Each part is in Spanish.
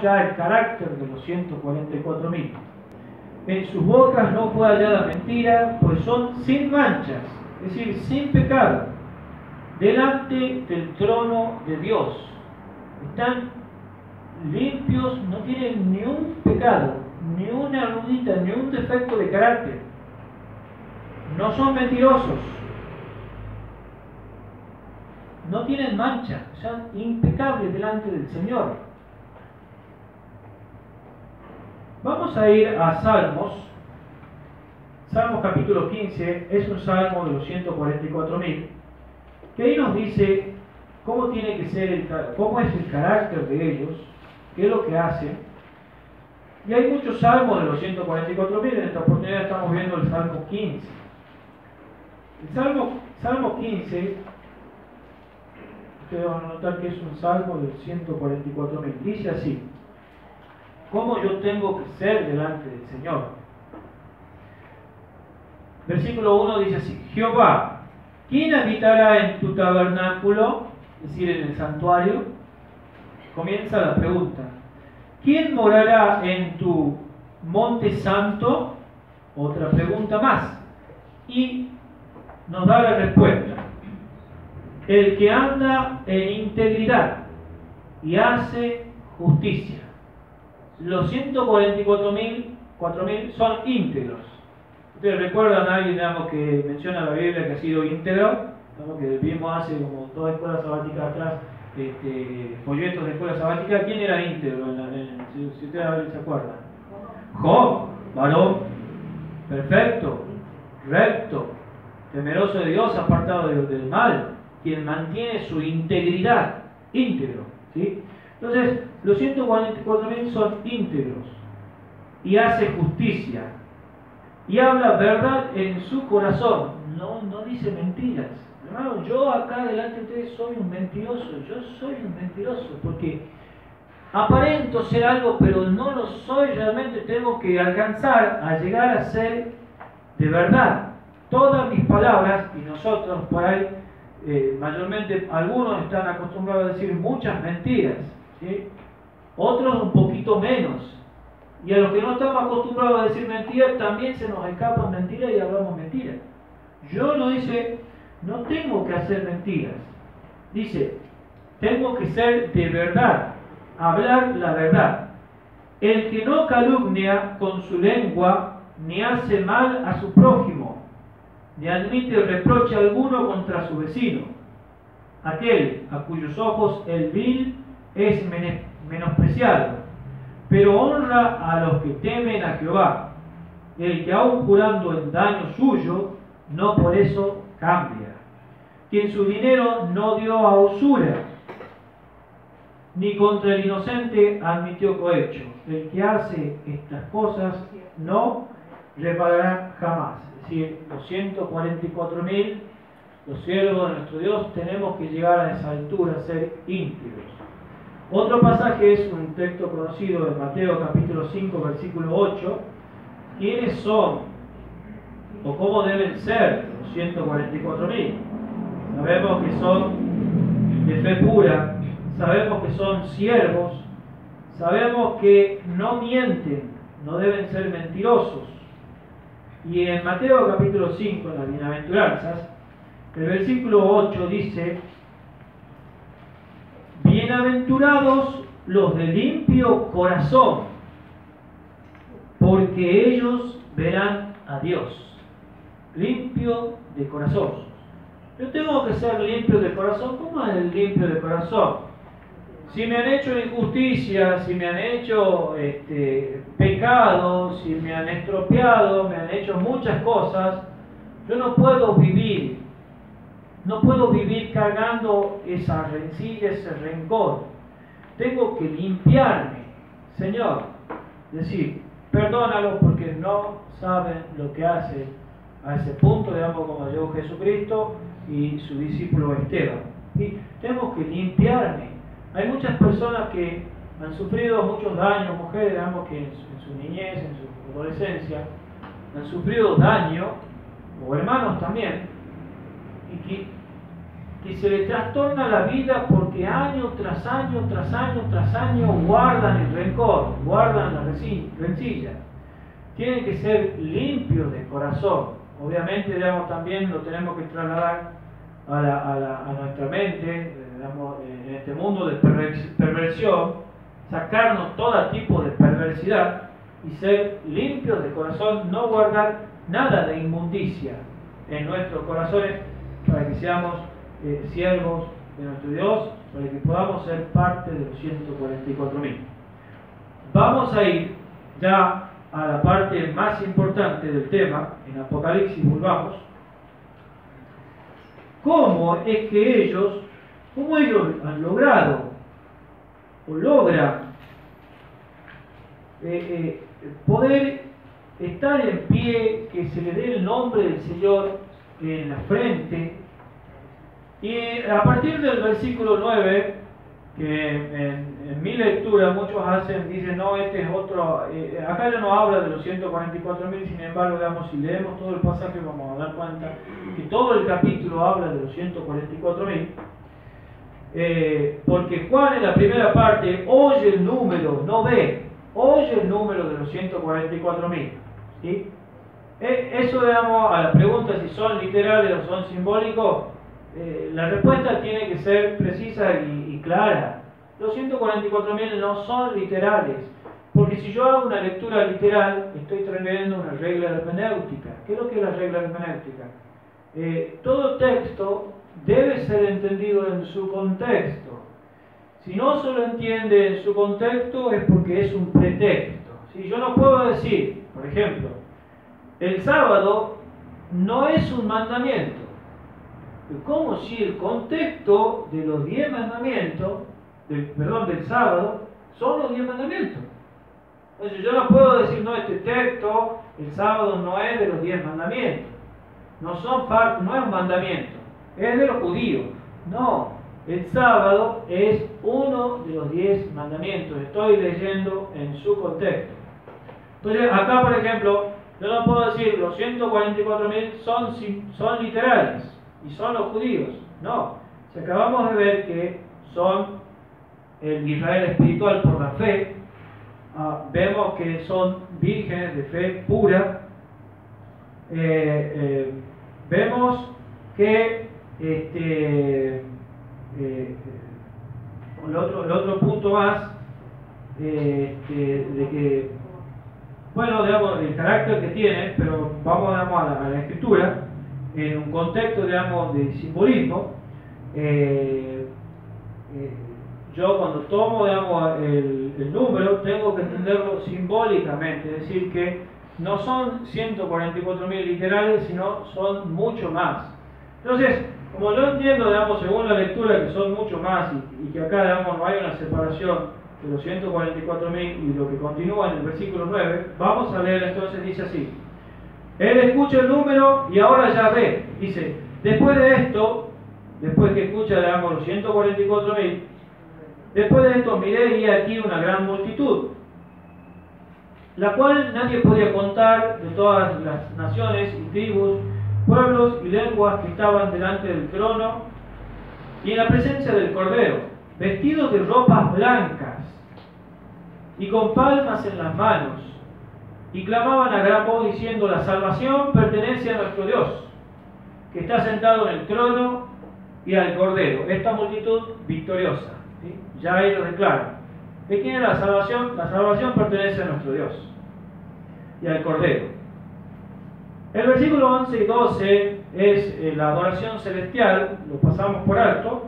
ya el carácter de los 144.000. En sus bocas no fue hallada mentira, pues son sin manchas, es decir, sin pecado, delante del trono de Dios. Están limpios, no tienen ni un pecado, ni una arruguita, ni un defecto de carácter. No son mentirosos, no tienen mancha, son impecables delante del Señor. Vamos a ir a Salmos. Salmos capítulo 15 es un salmo de los 144.000, que ahí nos dice cómo tiene que ser cómo es el carácter de ellos, qué es lo que hacen. Y hay muchos salmos de los 144.000. En esta oportunidad estamos viendo el Salmo 15. El Salmo 15, ustedes van a notar que es un salmo de 144.000. Dice así: ¿cómo yo tengo que ser delante del Señor? Versículo 1 dice así: Jehová, ¿quién habitará en tu tabernáculo? Es decir, en el santuario. Comienza la pregunta: ¿quién morará en tu monte santo? Otra pregunta más. Y nos da la respuesta: el que anda en integridad y hace justicia. Los 144.000 son íntegros. Ustedes recuerdan a alguien, digamos, que menciona la Biblia que ha sido íntegro, ¿no? Que vimos hace como 2 escuelas sabáticas atrás, folletos de escuela sabática. ¿Quién era íntegro? Si ustedes se acuerdan. Job, varón perfecto, recto, temeroso de Dios, apartado del mal, quien mantiene su integridad, íntegro, ¿sí? Entonces, los 144.000 son íntegros y hace justicia y habla verdad en su corazón, no dice mentiras. Hermano, yo acá delante de ustedes soy un mentiroso, porque aparento ser algo, pero no lo soy realmente. Tengo que alcanzar a llegar a ser de verdad. Todas mis palabras, y nosotros por ahí, mayormente algunos están acostumbrados a decir muchas mentiras, ¿sí? Otros un poquito menos. Y a los que no estamos acostumbrados a decir mentiras, también se nos escapan mentiras y hablamos mentiras. Yo no tengo que hacer mentiras. Dice, tengo que ser de verdad, hablar la verdad. El que no calumnia con su lengua, ni hace mal a su prójimo, ni admite reproche alguno contra su vecino. Aquel a cuyos ojos el vil es menospreciado, pero honra a los que temen a Jehová. El que aun jurando en daño suyo, no por eso cambia. Quien su dinero no dio a usura, ni contra el inocente admitió cohecho. El que hace estas cosas no reparará jamás. Es decir, los 144.000, los siervos de nuestro Dios, tenemos que llegar a esa altura, ser íntegros. Otro pasaje es un texto conocido de Mateo capítulo 5, versículo 8. ¿Quiénes son o cómo deben ser los 144.000? Sabemos que son de fe pura, sabemos que son siervos, sabemos que no mienten, no deben ser mentirosos. Y en Mateo capítulo 5, en las bienaventuranzas, el versículo 8 dice: bienaventurados los de limpio corazón, porque ellos verán a Dios. Limpio de corazón. Yo tengo que ser limpio de corazón. ¿Cómo es el limpio de corazón? Si me han hecho injusticia, si me han hecho pecado, si me han estropeado, me han hecho muchas cosas, yo no puedo vivir cargando esa rencilla, ese rencor. Tengo que limpiarme, Señor, decir, perdónalo porque no saben lo que hacen, a ese punto, digamos, como llegó Jesucristo y su discípulo Esteban. Y tengo que limpiarme. Hay muchas personas que han sufrido muchos daños, mujeres, digamos, que en su niñez, en su adolescencia, han sufrido daño, o hermanos también, y que que se le trastorna la vida porque año tras año, tras año, tras año guardan el rencor, guardan la rencilla. Tienen que ser limpios de corazón. Obviamente, digamos, también lo tenemos que trasladar a nuestra mente, digamos, en este mundo de perversión, sacarnos todo tipo de perversidad y ser limpios de corazón, no guardar nada de inmundicia en nuestros corazones, para que seamos siervos de nuestro Dios, para que podamos ser parte de los 144.000. Vamos a ir ya a la parte más importante del tema. En Apocalipsis volvamos. ¿Cómo es que ellos han logrado o logran poder estar en pie, que se le dé el nombre del Señor en la frente? Y a partir del versículo 9, que en mi lectura muchos dicen, no, este es otro, acá ya no habla de los 144.000, sin embargo, digamos, si leemos todo el pasaje vamos a dar cuenta que todo el capítulo habla de los 144.000, porque Juan en la primera parte oye el número, no ve, oye el número de los 144.000, ¿sí? Eso, digamos, a la pregunta si son literales o son simbólicos, la respuesta tiene que ser precisa y clara. Los 144.000 no son literales, porque si yo hago una lectura literal, estoy trayendo una regla hermenéutica. ¿Qué es lo que es la regla hermenéutica? Todo texto debe ser entendido en su contexto. Si no se lo entiende en su contexto, es porque es un pretexto. Si yo no puedo decir, por ejemplo, el sábado no es un mandamiento, como si el contexto de los 10 mandamientos, del sábado, son los 10 mandamientos. Entonces yo no puedo decir, no, este texto, el sábado no es de los 10 mandamientos. No es un mandamiento, es de los judíos. No, el sábado es uno de los 10 mandamientos. Estoy leyendo en su contexto. Entonces acá, por ejemplo, yo no puedo decir los 144.000 son literales y son los judíos. No, si acabamos de ver que son el Israel espiritual por la fe, vemos que son vírgenes de fe pura, vemos que el otro punto más, de que, bueno, digamos, el carácter que tiene, pero vamos, digamos, a la escritura, en un contexto, digamos, de simbolismo. Yo cuando tomo, digamos, el número, tengo que entenderlo simbólicamente, es decir, que no son 144.000 literales, sino son mucho más. Entonces, como yo entiendo, digamos, según la lectura, que son mucho más y que acá, digamos, no hay una separación de los 144.000 y lo que continúa en el versículo 9, vamos a leer entonces, dice así: él escucha el número y ahora ya ve. Dice, después de esto, después que escucha, digamos, los 144.000, después de esto miré y aquí una gran multitud, la cual nadie podía contar, de todas las naciones y tribus, pueblos y lenguas que estaban delante del trono y en la presencia del Cordero, vestidos de ropas blancas y con palmas en las manos, y clamaban a gran voz diciendo: la salvación pertenece a nuestro Dios, que está sentado en el trono, y al Cordero. Esta multitud victoriosa, ¿sí? Ya ellos declaran: ¿de quién es la salvación? La salvación pertenece a nuestro Dios y al Cordero. El versículo 11 y 12 es la adoración celestial, lo pasamos por alto,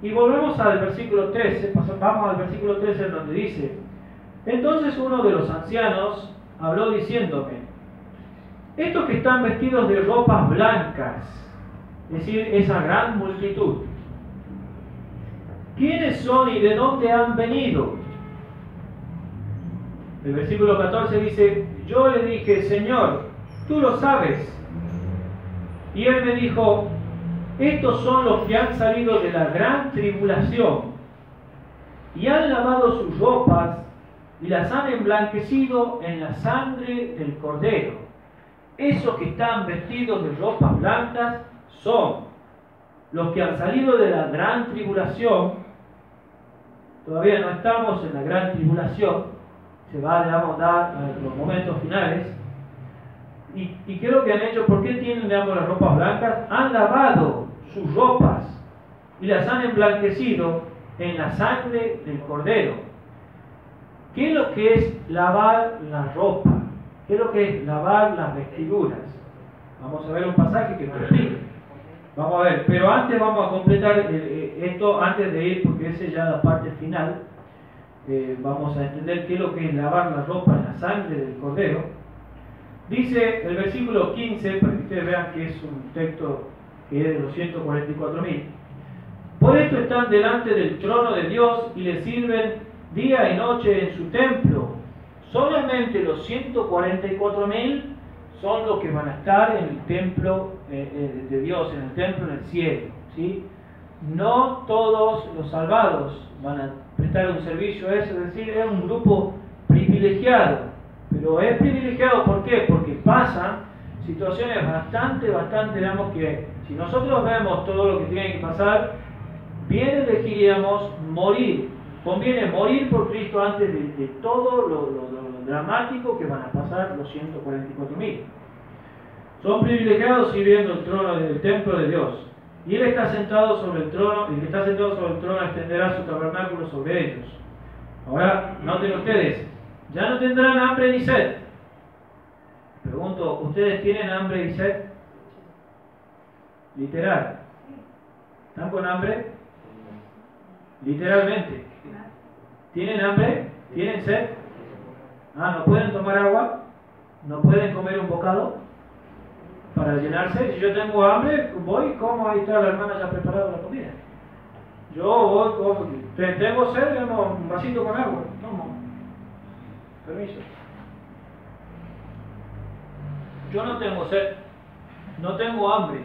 y volvemos al versículo 13, vamos al versículo 13 en donde dice: entonces uno de los ancianos habló diciéndome: estos que están vestidos de ropas blancas, es decir, esa gran multitud, ¿quiénes son y de dónde han venido? El versículo 14 dice: yo le dije: Señor, tú lo sabes. Y él me dijo: estos son los que han salido de la gran tribulación y han lavado sus ropas y las han emblanquecido en la sangre del Cordero. Esos que están vestidos de ropas blancas son los que han salido de la gran tribulación, todavía no estamos en la gran tribulación, se va, digamos, a dar en los momentos finales, y ¿qué es lo que han hecho? ¿Por qué tienen, digamos, las ropas blancas? Han lavado sus ropas y las han emblanquecido en la sangre del Cordero. ¿Qué es lo que es lavar la ropa? ¿Qué es lo que es lavar las vestiduras? Vamos a ver un pasaje que lo explica. Vamos a ver, pero antes vamos a completar esto, antes de ir, porque esa es ya la parte final. Vamos a entender qué es lo que es lavar la ropa en la sangre del Cordero. Dice el versículo 15, para que ustedes vean que es un texto que es de los 144.000. Por esto están delante del trono de Dios y le sirven día y noche en su templo. Solamente los 144.000 son los que van a estar en el templo de Dios, en el templo en el cielo, ¿sí? No todos los salvados van a prestar un servicio a eso, es decir, es un grupo privilegiado. Pero es privilegiado, ¿por qué? Porque pasan situaciones bastante, digamos, que si nosotros vemos todo lo que tiene que pasar, bien elegiríamos morir. Conviene morir por Cristo antes de todo lo dramático que van a pasar los 144.000. Son privilegiados sirviendo el trono del templo de Dios. Y Él está sentado sobre el trono, y el que está sentado sobre el trono extenderá su tabernáculo sobre ellos. Ahora, noten ustedes, ya no tendrán hambre ni sed. Pregunto, ¿ustedes tienen hambre y sed? Literal. ¿Están con hambre? Literalmente. ¿Tienen hambre? ¿Tienen sed? ¿No pueden tomar agua? ¿No pueden comer un bocado para llenarse? Si yo tengo hambre, voy y como, ahí está la hermana ya preparada la comida. Yo voy, como, tengo sed, tengo un vasito con agua, tomo. Permiso. Yo no tengo sed, no tengo hambre.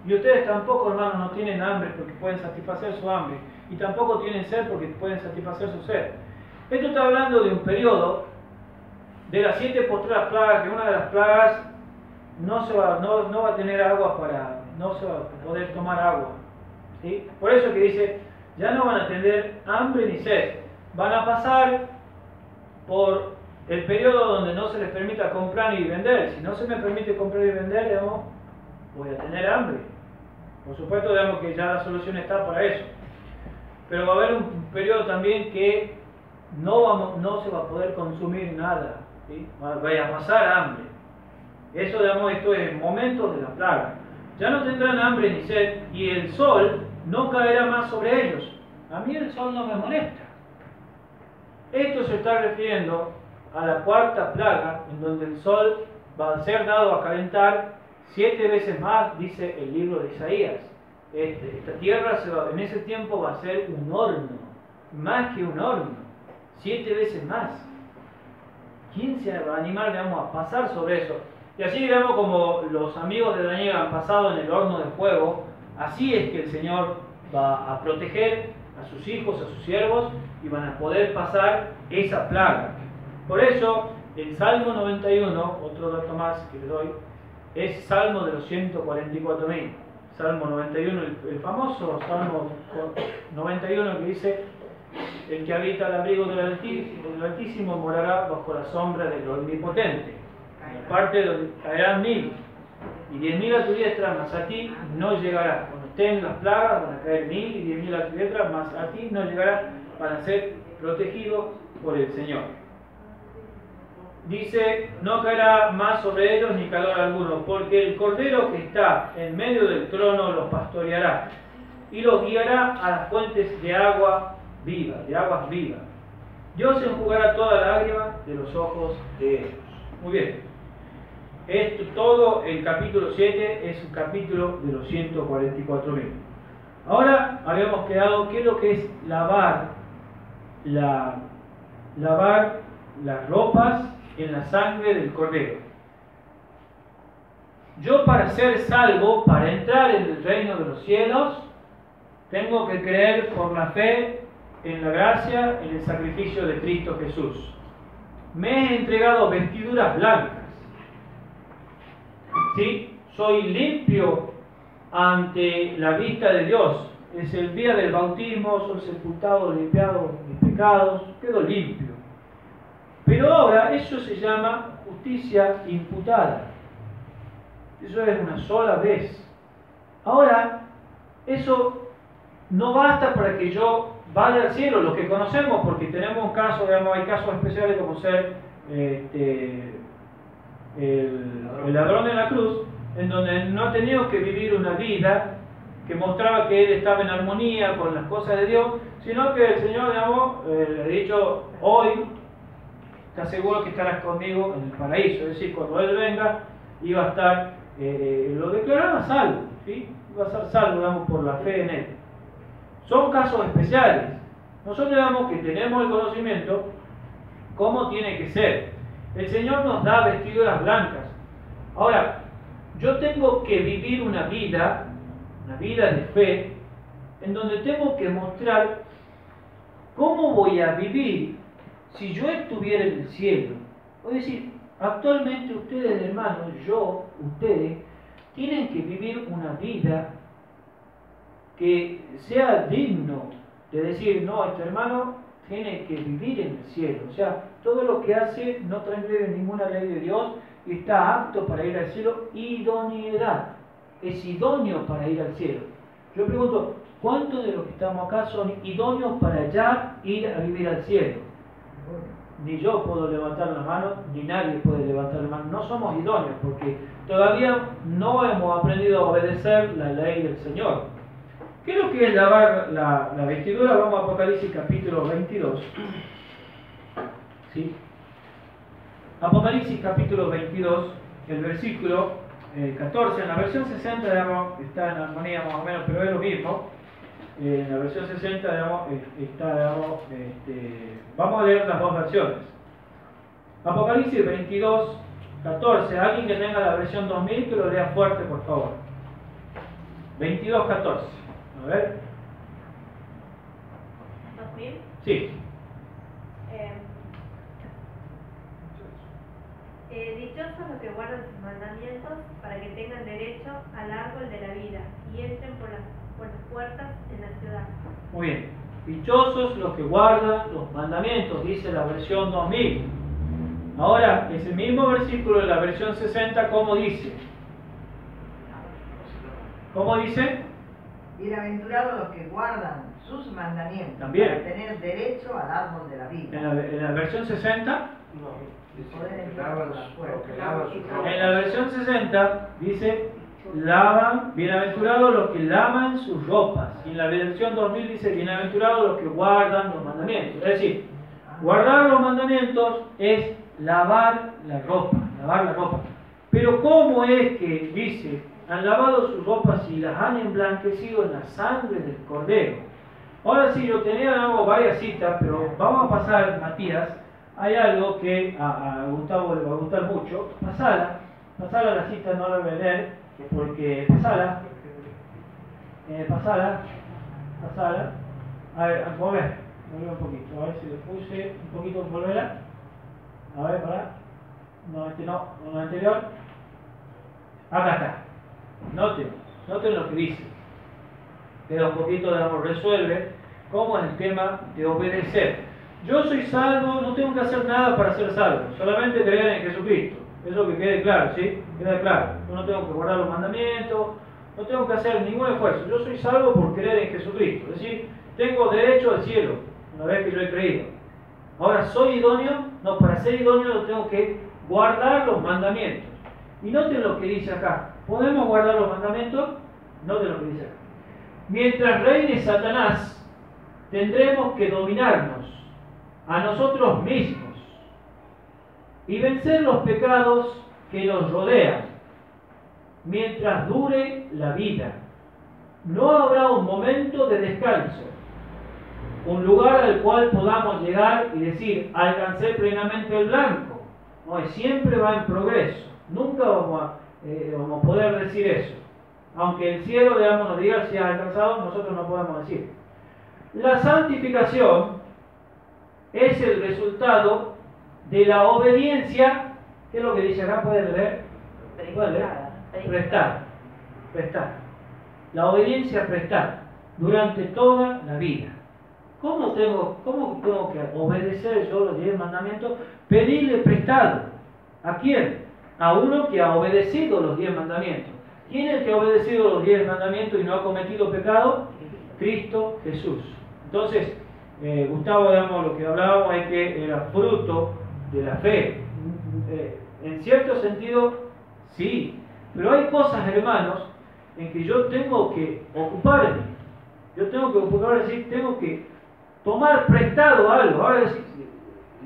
Y ustedes tampoco, hermanos, no tienen hambre porque pueden satisfacer su hambre. Y tampoco tienen sed porque pueden satisfacer su sed. Esto está hablando de un periodo de las 7 postreras plagas, que una de las plagas no va a tener agua no se va a poder tomar agua. ¿Sí? Por eso que dice, ya no van a tener hambre ni sed. Van a pasar por el periodo donde no se les permita comprar y vender. Si no se me permite comprar y vender, digamos, voy a tener hambre. Por supuesto, digamos que ya la solución está para eso. Pero va a haber un periodo también que no se va a poder consumir nada, ¿sí? Va a pasar hambre. Eso, digamos, esto es momentos de la plaga. Ya no tendrán hambre ni sed, y el sol no caerá más sobre ellos. A mí el sol no me molesta. Esto se está refiriendo a la cuarta plaga, en donde el sol va a ser dado a calentar 7 veces más, dice el libro de Isaías. Esta tierra en ese tiempo va a ser un horno, más que un horno, 7 veces más. ¿Quién se va a animar, digamos, a pasar sobre eso? Y así, digamos, como los amigos de Daniel han pasado en el horno de fuego, así es que el Señor va a proteger a sus hijos, a sus siervos, y van a poder pasar esa plaga. Por eso, el Salmo 91, otro dato más que le doy, es Salmo de los 144.000. Salmo 91, el famoso Salmo 91 que dice: el que habita al abrigo del Altísimo morará bajo la sombra del Omnipotente. En la parte donde caerán 1.000 y 10.000 a tu diestra, mas a ti no llegará. Cuando estén las plagas van a caer 1.000 y 10.000 a tu diestra, mas a ti no llegará. Van a ser protegidos por el Señor. Dice: no caerá más sobre ellos ni calor alguno, porque el Cordero que está en medio del trono los pastoreará y los guiará a las fuentes de agua viva, de aguas vivas. Dios enjugará toda lágrima de los ojos de ellos. Muy bien. Esto, todo el capítulo 7 es un capítulo de los 144.000. Ahora habíamos quedado qué es lo que es lavar las ropas en la sangre del Cordero. Yo, para ser salvo, para entrar en el reino de los cielos, tengo que creer por la fe en la gracia, en el sacrificio de Cristo Jesús. Me he entregado vestiduras blancas. ¿Sí? Soy limpio ante la vista de Dios. Es el día del bautismo, soy sepultado, limpiado de mis pecados, quedo limpio. Pero ahora eso se llama justicia imputada. Eso es una sola vez. Ahora, eso no basta para que yo vaya al cielo, lo que conocemos, porque tenemos un caso, digamos, hay casos especiales como ser el ladrón de la cruz, en donde no ha tenido que vivir una vida que mostraba que él estaba en armonía con las cosas de Dios, sino que el Señor, digamos, le ha dicho, hoy estás seguro que estarás conmigo en el paraíso. Es decir, cuando Él venga, iba a estar, lo declaraba salvo, ¿sí? Iba a ser salvo, digamos, por la fe en Él. Son casos especiales. Nosotros, digamos, que tenemos el conocimiento cómo tiene que ser. El Señor nos da vestiduras blancas. Ahora, yo tengo que vivir una vida de fe, en donde tengo que mostrar cómo voy a vivir si yo estuviera en el cielo. Es decir, actualmente ustedes, hermanos, ustedes, tienen que vivir una vida que sea digno de decir, no, este hermano tiene que vivir en el cielo. O sea, todo lo que hace no transgrede ninguna ley de Dios y está apto para ir al cielo. Idoneidad. Es idóneo para ir al cielo. Yo pregunto, ¿cuántos de los que estamos acá son idóneos para ya ir a vivir al cielo? Ni yo puedo levantar la mano, ni nadie puede levantar la mano. No somos idóneos porque todavía no hemos aprendido a obedecer la ley del Señor. ¿Qué es lo que es lavar la vestidura? Vamos a Apocalipsis capítulo 22. ¿Sí? Apocalipsis capítulo 22, el versículo 14. En la versión 60, digamos, está en armonía más o menos, pero es lo mismo. En la versión 60, digamos, está, digamos, vamos a leer las dos versiones. Apocalipsis 22, 14. Alguien que tenga la versión 2000, que lo lea fuerte, por favor. 22, 14. A ver. ¿2000? Sí. Dichosos los que guardan sus mandamientos para que tengan derecho al árbol de la vida y entren por las puertas en la ciudad. Muy bien. Dichosos los que guardan los mandamientos, dice la versión 2000. Ahora, ese mismo versículo de la versión 60, ¿cómo dice? ¿Cómo dice? Bienaventurados los que guardan sus mandamientos También. para tener derecho al árbol de la vida. En la versión 60, Poder entrar por las puertas. en la versión 60 dice, lavan, bienaventurados los que lavan sus ropas. Y en la versión 2000 dice, bienaventurados los que guardan los mandamientos. Es decir, guardar los mandamientos es lavar la ropa, Pero ¿cómo es que dice, han lavado sus ropas y las han emblanquecido en la sangre del Cordero? Ahora sí, yo tenía varias citas, pero vamos a pasar, Matías. Hay algo que a Gustavo le va a gustar mucho. Pasala la cita, no la voy a leer, porque pasala. A ver, volver un poquito, a ver si le puse un poquito, volverla. A ver, para. No, no, anterior. Acá está. Noten lo que dice. Queda un poquito, digamos, resuelve cómo es el tema de obedecer. Yo soy salvo, no tengo que hacer nada para ser salvo, solamente creer en Jesucristo. Eso que quede claro, ¿sí? Queda claro. Yo no tengo que guardar los mandamientos, no tengo que hacer ningún esfuerzo. Yo soy salvo por creer en Jesucristo. Es decir, tengo derecho al cielo, una vez que yo he creído. Ahora, ¿soy idóneo? No, para ser idóneo yo tengo que guardar los mandamientos. Y noten lo que dice acá. ¿Podemos guardar los mandamientos? Noten lo que dice acá. Mientras reine Satanás, tendremos que dominarnos a nosotros mismos y vencer los pecados que nos rodean mientras dure la vida. No habrá un momento de descanso, un lugar al cual podamos llegar y decir, alcancé plenamente el blanco. No, siempre va en progreso. Nunca vamos a poder decir eso. Aunque el cielo, digamos, nos diga si ha alcanzado, nosotros no podemos decir. La santificación es el resultado de la obediencia. ¿Qué es lo que dice acá? ¿Pueden leer? Prestar. La obediencia prestada durante toda la vida. ¿Cómo tengo que obedecer yo los 10 mandamientos? Pedirle prestado. ¿A quién? A uno que ha obedecido los 10 mandamientos. ¿Quién es el que ha obedecido los 10 mandamientos y no ha cometido pecado? Cristo Jesús. Entonces, Gustavo, digamos, lo que hablábamos es que era fruto de la fe. En cierto sentido, sí. Pero hay cosas, hermanos, en que yo tengo que ocuparme. Yo tengo que ocuparme, es decir, tengo que tomar prestado algo. Ahora,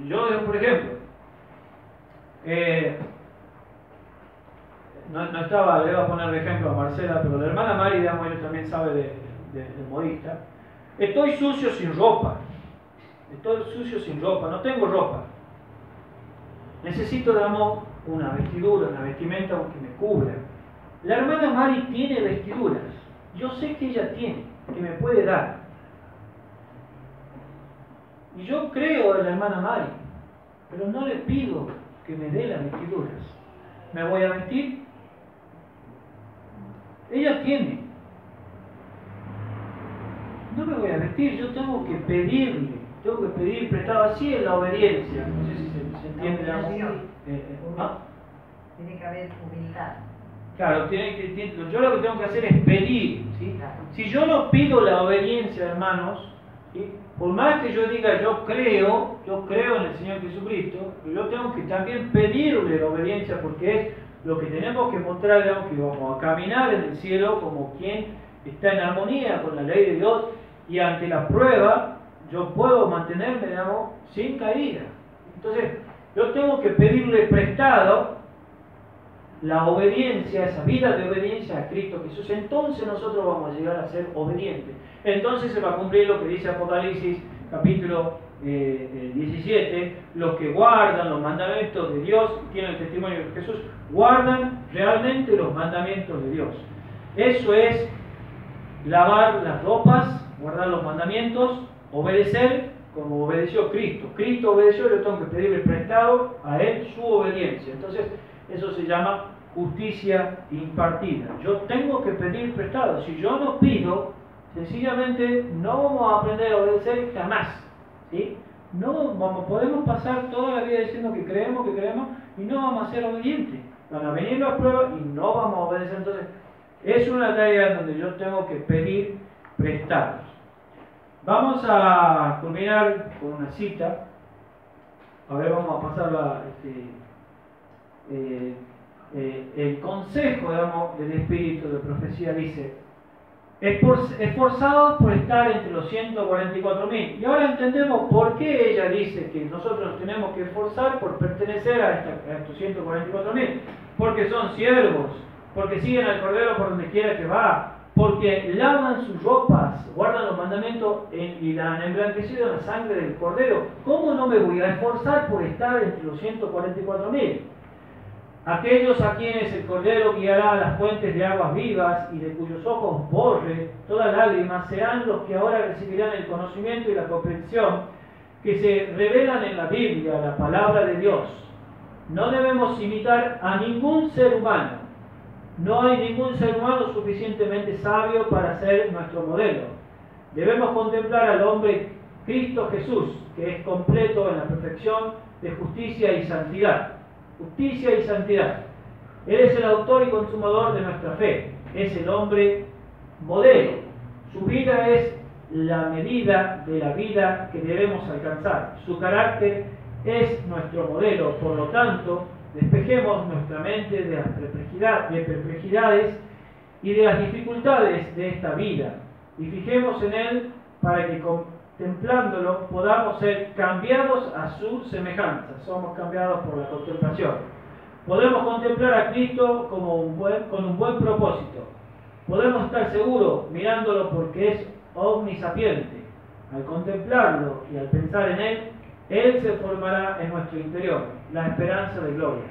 yo, por ejemplo, no estaba, le voy a poner de ejemplo a Marcela, pero la hermana Mari, digamos, ella también sabe de modista. Estoy sucio sin ropa. Estoy sucio sin ropa, no tengo ropa. Necesito, digamos, una vestidura, una vestimenta que me cubra. La hermana Mari tiene vestiduras. Yo sé que ella tiene, que me puede dar. Y yo creo en la hermana Mari, pero no le pido que me dé las vestiduras. ¿Me voy a vestir? Ella tiene. No me voy a vestir, yo tengo que pedirle, tengo que pedir prestado. Así es la obediencia. No sé si se entiende. Tiene que haber humildad. Claro, yo lo que tengo que hacer es pedir. ¿Sí? Claro. Si yo no pido la obediencia, hermanos, ¿sí? Por más que yo diga yo creo en el Señor Jesucristo, yo tengo que también pedirle la obediencia, porque es lo que tenemos que mostrar, digamos, que vamos a caminar en el cielo como quien está en armonía con la ley de Dios, y ante la prueba yo puedo mantenerme, digamos, sin caída. Entonces, yo tengo que pedirle prestado la obediencia, esa vida de obediencia a Cristo Jesús. Entonces nosotros vamos a llegar a ser obedientes. Entonces se va a cumplir lo que dice Apocalipsis capítulo 17, los que guardan los mandamientos de Dios, tienen el testimonio de Jesús, guardan realmente los mandamientos de Dios. Eso es lavar las ropas, guardar los mandamientos, obedecer como obedeció Cristo. Cristo obedeció, yo tengo que pedirle prestado a Él su obediencia. Entonces, eso se llama justicia impartida. Yo tengo que pedir prestado. Si yo no pido, sencillamente no vamos a aprender a obedecer jamás. ¿Sí? Podemos pasar toda la vida diciendo que creemos y no vamos a ser obedientes. Van a venir las pruebas y no vamos a obedecer. Entonces, es una tarea donde yo tengo que pedir prestados. Vamos a culminar con una cita. A ver, vamos a pasarla. El consejo, digamos, del Espíritu de Profecía dice: esforzados por estar entre los 144.000. Y ahora entendemos por qué ella dice que nosotros nos tenemos que esforzar por pertenecer a estos 144.000. Porque son siervos, porque siguen al Cordero por donde quiera que va, porque lavan sus ropas, guardan los mandamientos y la han emblanquecido en la sangre del Cordero. ¿Cómo no me voy a esforzar por estar entre los 144.000? Aquellos a quienes el Cordero guiará a las fuentes de aguas vivas y de cuyos ojos borre toda lágrima, serán los que ahora recibirán el conocimiento y la comprensión que se revelan en la Biblia, la palabra de Dios. No debemos imitar a ningún ser humano. No hay ningún ser humano suficientemente sabio para ser nuestro modelo. Debemos contemplar al hombre Cristo Jesús, que es completo en la perfección de justicia y santidad. Justicia y santidad. Él es el autor y consumador de nuestra fe. Es el hombre modelo. Su vida es la medida de la vida que debemos alcanzar. Su carácter es nuestro modelo. Por lo tanto, despejemos nuestra mente de las perplejidades y de las dificultades de esta vida y fijemos en Él para que contemplándolo podamos ser cambiados a su semejanza. Somos cambiados por la contemplación. Podemos contemplar a Cristo con un buen propósito. Podemos estar seguros mirándolo porque es omnisapiente. Al contemplarlo y al pensar en Él, Él se formará en nuestro interior, la esperanza de gloria.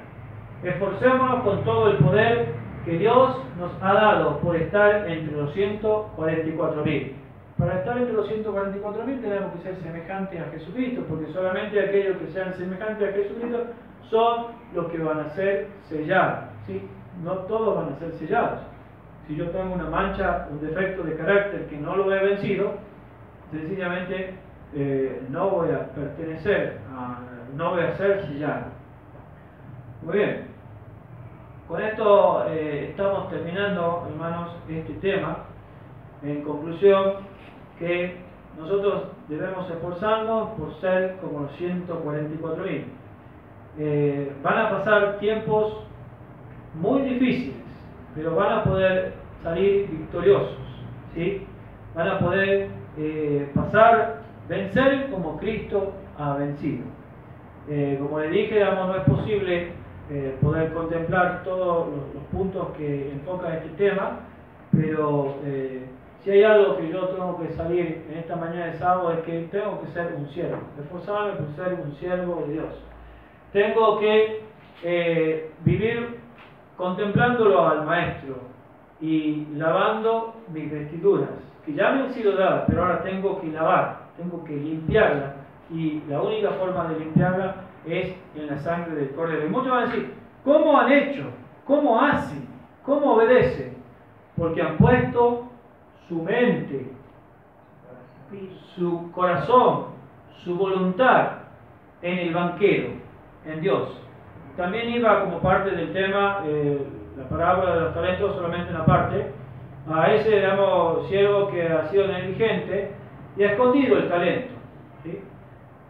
Esforcémonos con todo el poder que Dios nos ha dado por estar entre los 144.000. Para estar entre los 144.000 tenemos que ser semejantes a Jesucristo, porque solamente aquellos que sean semejantes a Jesucristo son los que van a ser sellados. ¿Sí? No todos van a ser sellados. Si yo tengo una mancha, un defecto de carácter que no lo he vencido, sencillamente no voy a pertenecer, no voy a ser sellado. Muy bien. Con esto estamos terminando, hermanos, este tema. En conclusión, que nosotros debemos esforzarnos por ser como los 144.000. Van a pasar tiempos muy difíciles, pero van a poder salir victoriosos, ¿sí? Van a poder vencer como Cristo ha vencido. Como les dije, no es posible poder contemplar todos los puntos que enfocan este tema, pero si hay algo que yo tengo que salir en esta mañana de sábado es que tengo que ser un siervo, esforzarme por ser un siervo de Dios. Tengo que vivir contemplándolo al Maestro y lavando mis vestiduras, que ya me han sido dadas, pero ahora tengo que lavar, tengo que limpiarla, y la única forma de limpiarla es en la sangre del Cordero. Y muchos van a decir, ¿cómo han hecho? ¿Cómo hacen? ¿Cómo obedecen? Porque han puesto su mente, su corazón, su voluntad en el banquero, en Dios. También iba como parte del tema, la parábola de los talentos, solamente una parte, a ese, siervo que ha sido negligente y ha escondido el talento, ¿sí?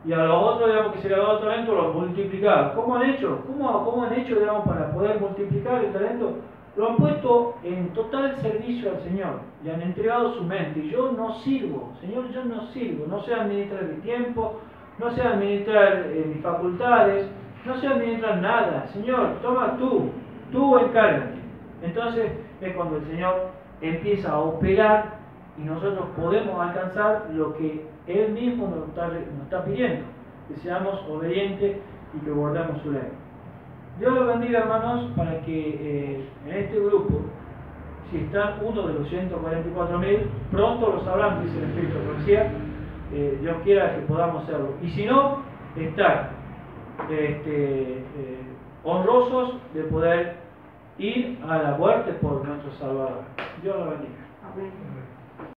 Y a los otros, que se le ha dado el talento, lo han multiplicado. ¿Cómo han hecho? ¿Cómo han hecho, para poder multiplicar el talento? Lo han puesto en total servicio al Señor. Le han entregado su mente. Y yo no sirvo. Señor, yo no sirvo. No sé administrar mi tiempo. No sé administrar mis facultades. No sé administrar nada. Señor, toma tú encárgate. Entonces es cuando el Señor empieza a operar y nosotros podemos alcanzar lo que Él mismo nos está pidiendo, que seamos obedientes y que guardemos su ley. Dios los bendiga, hermanos, para que en este grupo, si están uno de los 144.000, pronto lo sabrán, dice el Espíritu de Profecía, Dios quiera que podamos hacerlo. Y si no, estar honrosos de poder ir a la muerte por nuestro Salvador. Dios los bendiga. Amén.